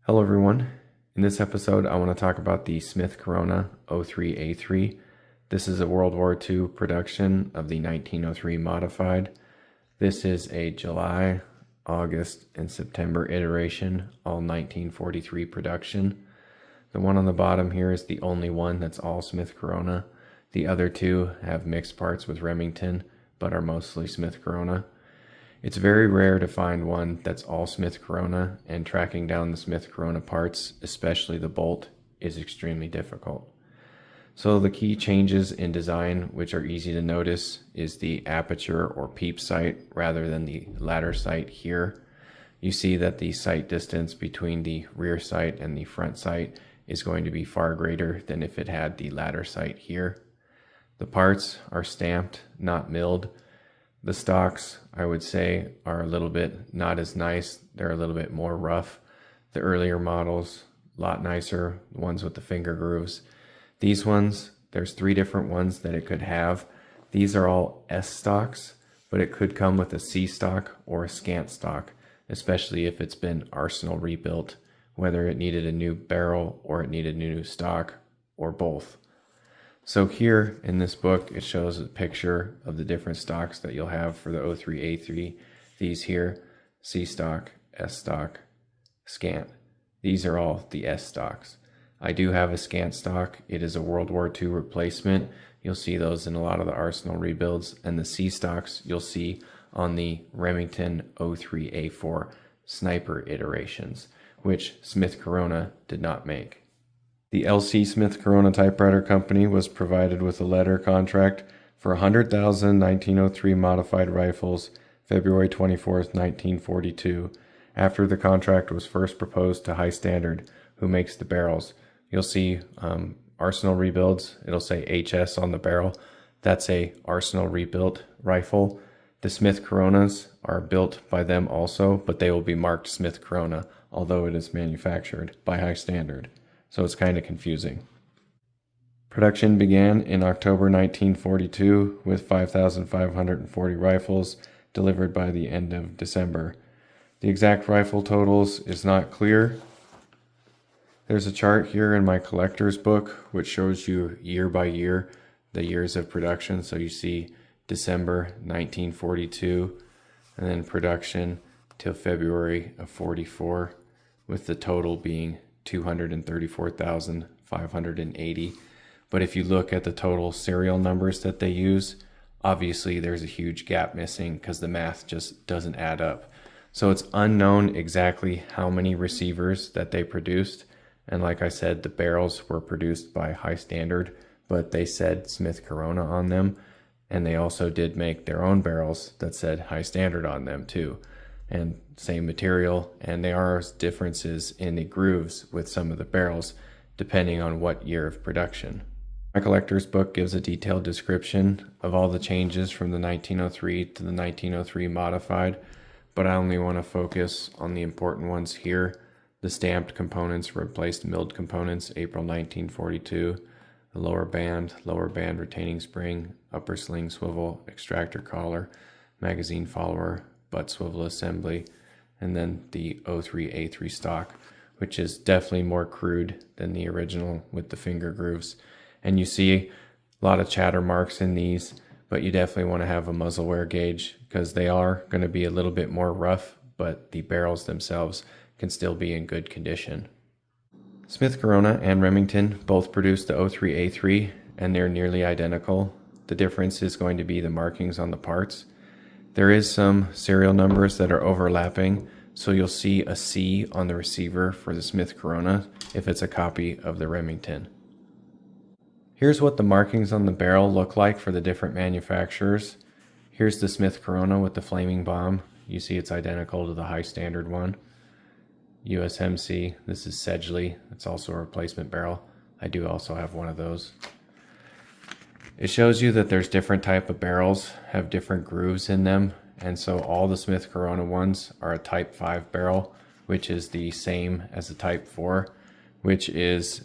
Hello everyone. In this episode I want to talk about the Smith Corona 03A3. This is a World War II production of the 1903 modified. This is a July, August, and September iteration, all 1943 production. The one on the bottom here is the only one that's all Smith Corona. The other two have mixed parts with Remington, but are mostly Smith Corona. It's very rare to find one that's all Smith Corona, and tracking down the Smith Corona parts, especially the bolt, is extremely difficult. So the key changes in design, which are easy to notice, is the aperture or peep sight rather than the ladder sight here. You see that the sight distance between the rear sight and the front sight is going to be far greater than if it had the ladder sight here. The parts are stamped, not milled. The stocks, I would say, are a little bit not as nice. They're a little bit more rough. The earlier models, a lot nicer, the ones with the finger grooves. These ones, there's 3 different ones that it could have. These are all S stocks, but it could come with a C stock or a scant stock, especially if it's been arsenal rebuilt, whether it needed a new barrel or it needed a new stock or both. So here in this book, it shows a picture of the different stocks that you'll have for the 03A3. These here, C stock, S stock, scant. These are all the S stocks. I do have a scant stock. It is a World War II replacement. You'll see those in a lot of the arsenal rebuilds. And the C stocks you'll see on the Remington 03A4 sniper iterations, which Smith Corona did not make. The LC Smith Corona Typewriter Company was provided with a letter contract for 100,000 1903 modified rifles February 24, 1942, after the contract was first proposed to High Standard, who makes the barrels. You'll see arsenal rebuilds. It'll say HS on the barrel. That's a arsenal rebuilt rifle. The Smith Coronas are built by them also, but they will be marked Smith Corona, although it is manufactured by High Standard. So it's kind of confusing. Production began in October 1942 with 5,540 rifles delivered by the end of December. The exact rifle totals is not clear. There's a chart here in my collector's book which shows you year by year the years of production. So you see December 1942 and then production till February of 44, with the total being 234,580. But if you look at the total serial numbers that they use, obviously there's a huge gap missing because the math just doesn't add up. So it's unknown exactly how many receivers that they produced. And like I said, the barrels were produced by High Standard, but they said Smith Corona on them. And they also did make their own barrels that said High Standard on them too. And same material, and there are differences in the grooves with some of the barrels depending on what year of production. My collector's book gives a detailed description of all the changes from the 1903 to the 1903 modified, but I only want to focus on the important ones here. The stamped components replaced milled components April 1942, the lower band retaining spring, upper sling swivel, extractor collar, magazine follower, butt swivel assembly, and then the 03A3 stock, which is definitely more crude than the original with the finger grooves. And you see a lot of chatter marks in these, but you definitely want to have a muzzle wear gauge because they are going to be a little bit more rough, but the barrels themselves can still be in good condition. Smith Corona and Remington both produce the 03A3, and they're nearly identical. The difference is going to be the markings on the parts. There is some serial numbers that are overlapping, so you'll see a C on the receiver for the Smith Corona if it's a copy of the Remington. Here's what the markings on the barrel look like for the different manufacturers. Here's the Smith Corona with the flaming bomb. You see it's identical to the High Standard one. USMC, this is Sedgley. It's also a replacement barrel. I do also have one of those. It shows you that there's different type of barrels, have different grooves in them, and so all the Smith Corona ones are a Type 5 barrel, which is the same as the Type 4, which is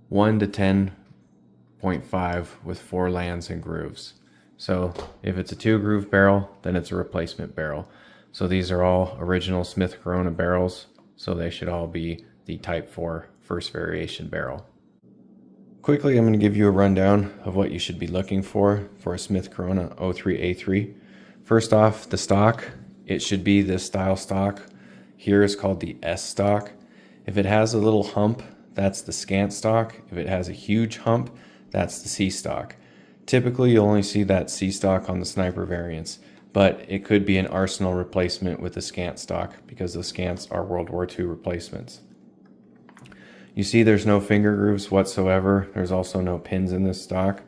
1 to 10.5 with 4 lands and grooves. So if it's a 2-groove barrel, then it's a replacement barrel. So these are all original Smith Corona barrels. so they should all be the Type 4 first variation barrel. Quickly, I'm going to give you a rundown of what you should be looking for a Smith Corona 03A3. First off, the stock. It should be this style stock. Here is called the S stock. If it has a little hump, that's the scant stock. If it has a huge hump, that's the C stock. Typically, you'll only see that C stock on the sniper variants, but it could be an arsenal replacement with the scant stock because the scants are World War II replacements. You see there's no finger grooves whatsoever. There's also no pins in this stock.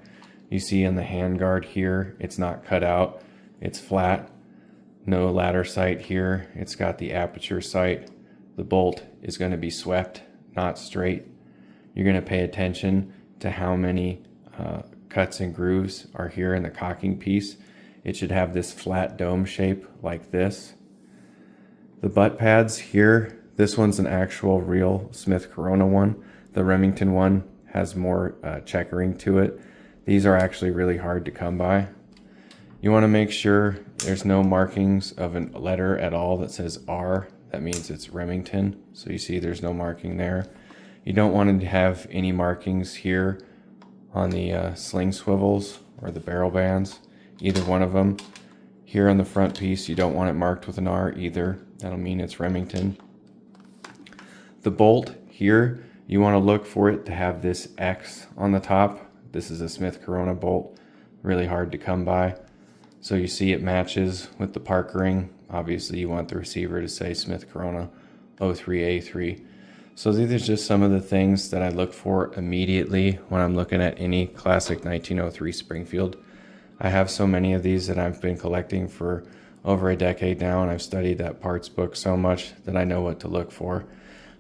You see in the handguard here, it's not cut out. It's flat. No ladder sight here. It's got the aperture sight. The bolt is going to be swept, not straight. You're going to pay attention to how many cuts and grooves are here in the cocking piece. It should have this flat dome shape like this. The butt pads here, this one's an actual real Smith Corona one. The Remington one has more checkering to it. These are actually really hard to come by. You want to make sure there's no markings of a letter at all that says R. That means it's Remington. So you see there's no marking there. You don't want to have any markings here on the sling swivels or the barrel bands, either one of them. Here on the front piece, you don't want it marked with an R either. That'll mean it's Remington. The bolt here, you want to look for it to have this X on the top. This is a Smith Corona bolt, really hard to come by. So you see it matches with the park ring. Obviously you want the receiver to say Smith Corona 03A3. So these are just some of the things that I look for immediately when I'm looking at any classic 1903 Springfield. I have so many of these that I've been collecting for over a decade now, and I've studied that parts book so much that I know what to look for.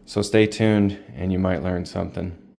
So stay tuned and you might learn something.